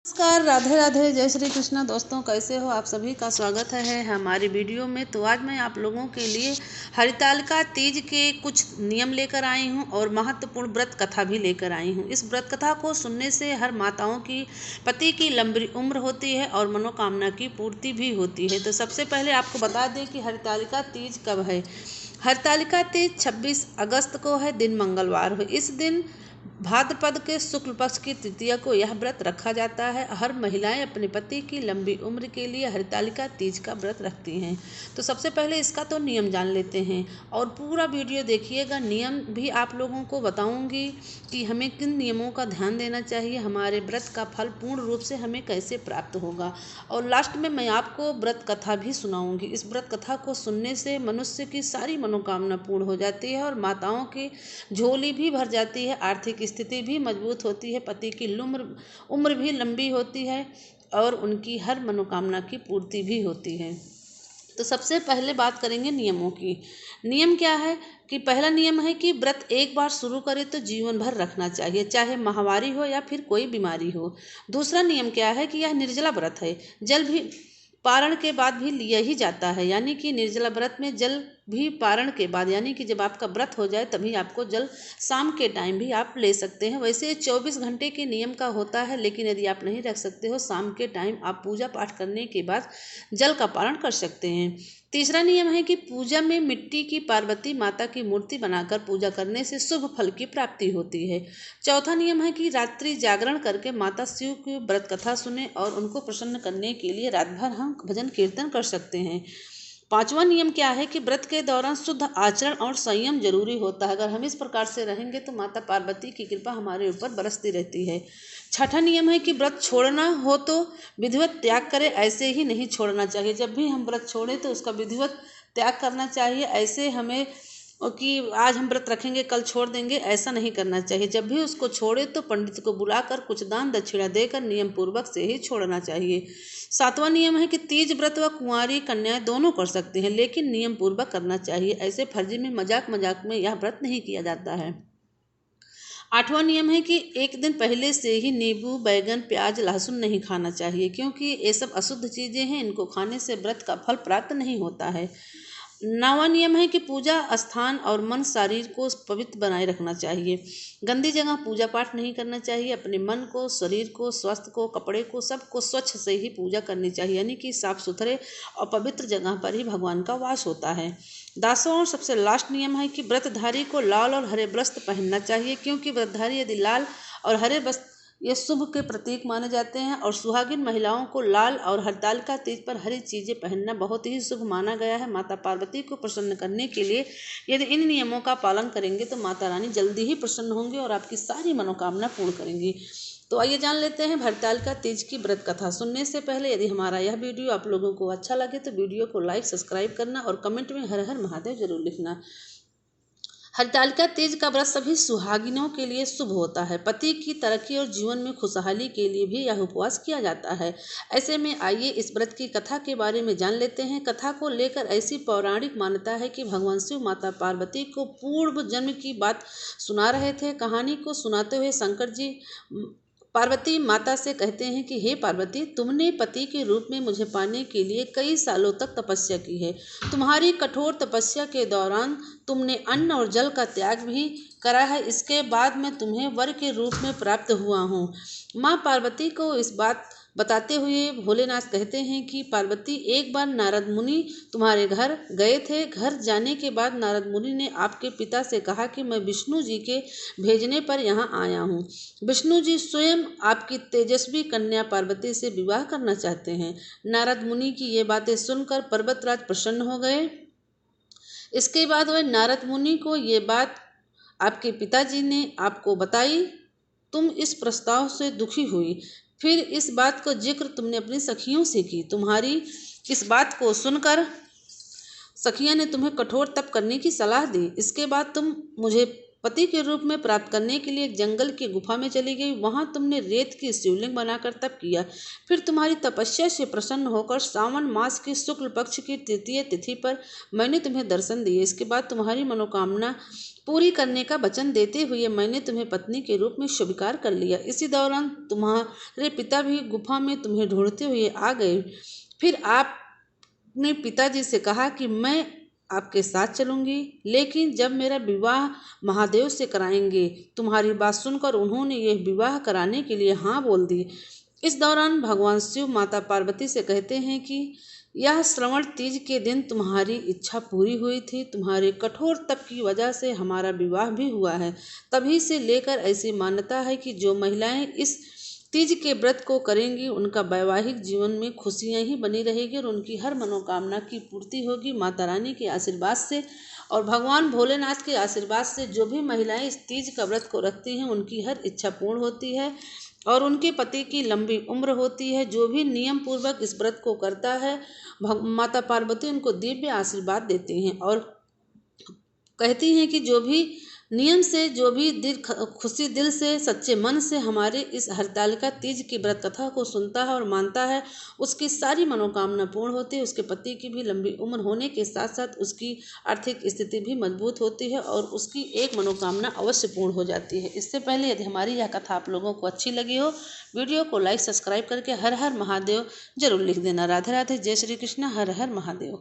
नमस्कार, राधे राधे, जय श्री कृष्णा। दोस्तों, कैसे हो आप? सभी का स्वागत है हमारी वीडियो में। तो आज मैं आप लोगों के लिए हरितालिका तीज के कुछ नियम लेकर आई हूं और महत्वपूर्ण व्रत कथा भी लेकर आई हूं। इस व्रत कथा को सुनने से हर माताओं की पति की लंबी उम्र होती है और मनोकामना की पूर्ति भी होती है। तो सबसे पहले आपको बता दें कि हरितालिका तीज कब है। हरितालिका तीज 26 अगस्त को है, दिन मंगलवार हो। इस दिन भाद्रपद के शुक्ल पक्ष की तृतीया को यह व्रत रखा जाता है। हर महिलाएं अपने पति की लंबी उम्र के लिए हरितालिका तीज का व्रत रखती हैं। तो सबसे पहले इसका तो नियम जान लेते हैं और पूरा वीडियो देखिएगा। नियम भी आप लोगों को बताऊंगी कि हमें किन नियमों का ध्यान देना चाहिए, हमारे व्रत का फल पूर्ण रूप से हमें कैसे प्राप्त होगा। और लास्ट में मैं आपको व्रत कथा भी सुनाऊंगी। इस व्रत कथा को सुनने से मनुष्य की सारी मनोकामना पूर्ण हो जाती है और माताओं की झोली भी भर जाती है, आर्थिक स्थिति भी मजबूत होती है, पति की उम्र भी लंबी होती है और उनकी हर मनोकामना की पूर्ति भी होती है। तो सबसे पहले बात करेंगे नियमों की। नियम क्या है कि पहला नियम है कि व्रत एक बार शुरू करें तो जीवन भर रखना चाहिए, चाहे माहवारी हो या फिर कोई बीमारी हो। दूसरा नियम क्या है कि यह निर्जला व्रत है। जल भी पारण के बाद भी लिया ही जाता है, यानी कि निर्जला व्रत में जल भी पारण के बाद, यानी कि जब आपका व्रत हो जाए तभी आपको जल शाम के टाइम भी आप ले सकते हैं। वैसे 24 घंटे के नियम का होता है, लेकिन यदि आप नहीं रख सकते हो, शाम के टाइम आप पूजा पाठ करने के बाद जल का पारण कर सकते हैं। तीसरा नियम है कि पूजा में मिट्टी की पार्वती माता की मूर्ति बनाकर पूजा करने से शुभ फल की प्राप्ति होती है। चौथा नियम है कि रात्रि जागरण करके माता शिव की व्रत कथा सुने और उनको प्रसन्न करने के लिए रात भर हम भजन कीर्तन कर सकते हैं। पांचवा नियम क्या है कि व्रत के दौरान शुद्ध आचरण और संयम जरूरी होता है। अगर हम इस प्रकार से रहेंगे तो माता पार्वती की कृपा हमारे ऊपर बरसती रहती है। छठा नियम है कि व्रत छोड़ना हो तो विधिवत त्याग करें, ऐसे ही नहीं छोड़ना चाहिए। जब भी हम व्रत छोड़ें तो उसका विधिवत त्याग करना चाहिए। ऐसे हमें कि आज हम व्रत रखेंगे कल छोड़ देंगे, ऐसा नहीं करना चाहिए। जब भी उसको छोड़े तो पंडित को बुलाकर कुछ दान दक्षिणा देकर नियम पूर्वक से ही छोड़ना चाहिए। सातवां नियम है कि तीज व्रत व कुंवारी कन्याएं दोनों कर सकते हैं, लेकिन नियम पूर्वक करना चाहिए। ऐसे फर्जी में मजाक मजाक में यह व्रत नहीं किया जाता है। आठवां नियम है कि एक दिन पहले से ही नींबू, बैगन, प्याज, लहसुन नहीं खाना चाहिए, क्योंकि ये सब अशुद्ध चीजें हैं। इनको खाने से व्रत का फल प्राप्त नहीं होता है। नौवां नियम है कि पूजा स्थान और मन शरीर को पवित्र बनाए रखना चाहिए। गंदी जगह पूजा पाठ नहीं करना चाहिए। अपने मन को, शरीर को, स्वास्थ्य को, कपड़े को, सबको स्वच्छ से ही पूजा करनी चाहिए, यानी कि साफ सुथरे और पवित्र जगह पर ही भगवान का वास होता है। 10वां और सबसे लास्ट नियम है कि व्रतधारी को लाल और हरे वस्त्र पहनना चाहिए, क्योंकि व्रतधारी यदि लाल और हरे वस्त्र ये शुभ के प्रतीक माने जाते हैं और सुहागिन महिलाओं को लाल और हरतालिका तीज पर हरी चीजें पहनना बहुत ही शुभ माना गया है। माता पार्वती को प्रसन्न करने के लिए यदि इन नियमों का पालन करेंगे तो माता रानी जल्दी ही प्रसन्न होंगी और आपकी सारी मनोकामना पूर्ण करेंगी। तो आइए जान लेते हैं हरतालिका तीज की व्रत कथा। सुनने से पहले यदि हमारा यह वीडियो आप लोगों को अच्छा लगे तो वीडियो को लाइक, सब्सक्राइब करना और कमेंट में हर हर महादेव जरूर लिखना। हरतालिका तीज का व्रत सभी सुहागिनों के लिए शुभ होता है। पति की तरक्की और जीवन में खुशहाली के लिए भी यह उपवास किया जाता है। ऐसे में आइए इस व्रत की कथा के बारे में जान लेते हैं। कथा को लेकर ऐसी पौराणिक मान्यता है कि भगवान शिव माता पार्वती को पूर्व जन्म की बात सुना रहे थे। कहानी को सुनाते हुए शंकर जी पार्वती माता से कहते हैं कि हे पार्वती, तुमने पति के रूप में मुझे पाने के लिए कई सालों तक तपस्या की है। तुम्हारी कठोर तपस्या के दौरान तुमने अन्न और जल का त्याग भी करा है। इसके बाद मैं तुम्हें वर के रूप में प्राप्त हुआ हूँ। माँ पार्वती को इस बात बताते हुए भोलेनाथ कहते हैं कि पार्वती, एक बार नारद मुनि तुम्हारे घर गए थे। घर जाने के बाद नारद मुनि ने आपके पिता से कहा कि मैं विष्णु जी के भेजने पर यहाँ आया हूँ। विष्णु जी स्वयं आपकी तेजस्वी कन्या पार्वती से विवाह करना चाहते हैं। नारद मुनि की ये बातें सुनकर पर्वतराज प्रसन्न हो गए। इसके बाद वह नारद मुनि को ये बात आपके पिताजी ने आपको बताई। तुम इस प्रस्ताव से दुखी हुई। फिर इस बात को जिक्र तुमने अपनी सखियों से की। तुम्हारी इस बात को सुनकर सखियां ने तुम्हें कठोर तप करने की सलाह दी। इसके बाद तुम मुझे पति के रूप में प्राप्त करने के लिए एक जंगल की गुफा में चली गई। वहां तुमने रेत की शिवलिंग बनाकर तप किया। फिर तुम्हारी तपस्या से प्रसन्न होकर सावन मास की शुक्ल पक्ष की तृतीय तिथि पर मैंने तुम्हें दर्शन दिए। इसके बाद तुम्हारी मनोकामना पूरी करने का वचन देते हुए मैंने तुम्हें पत्नी के रूप में स्वीकार कर लिया। इसी दौरान तुम्हारे पिता भी गुफा में तुम्हें ढूंढते हुए आ गए। फिर आपने पिताजी से कहा कि मैं आपके साथ चलूंगी, लेकिन जब मेरा विवाह महादेव से कराएंगे। तुम्हारी बात सुनकर उन्होंने यह विवाह कराने के लिए हाँ बोल दी। इस दौरान भगवान शिव माता पार्वती से कहते हैं कि यह श्रवण तीज के दिन तुम्हारी इच्छा पूरी हुई थी। तुम्हारे कठोर तप की वजह से हमारा विवाह भी हुआ है। तभी से लेकर ऐसी मान्यता है कि जो महिलाएं इस तीज के व्रत को करेंगी उनका वैवाहिक जीवन में खुशियां ही बनी रहेगी और उनकी हर मनोकामना की पूर्ति होगी। माता रानी के आशीर्वाद से और भगवान भोलेनाथ के आशीर्वाद से जो भी महिलाएं इस तीज का व्रत को रखती हैं उनकी हर इच्छा पूर्ण होती है और उनके पति की लंबी उम्र होती है। जो भी नियम पूर्वक इस व्रत को करता है माता पार्वती उनको दिव्य आशीर्वाद देती हैं और कहती हैं कि जो भी नियम से, जो भी खुशी दिल से, सच्चे मन से हमारे इस हरतालिका तीज की व्रत कथा को सुनता है और मानता है, उसकी सारी मनोकामना पूर्ण होती है। उसके पति की भी लंबी उम्र होने के साथ साथ उसकी आर्थिक स्थिति भी मजबूत होती है और उसकी एक मनोकामना अवश्य पूर्ण हो जाती है। इससे पहले यदि हमारी यह कथा आप लोगों को अच्छी लगी हो, वीडियो को लाइक सब्सक्राइब करके हर हर महादेव जरूर लिख देना। राधे राधे, जय श्री कृष्ण, हर हर महादेव।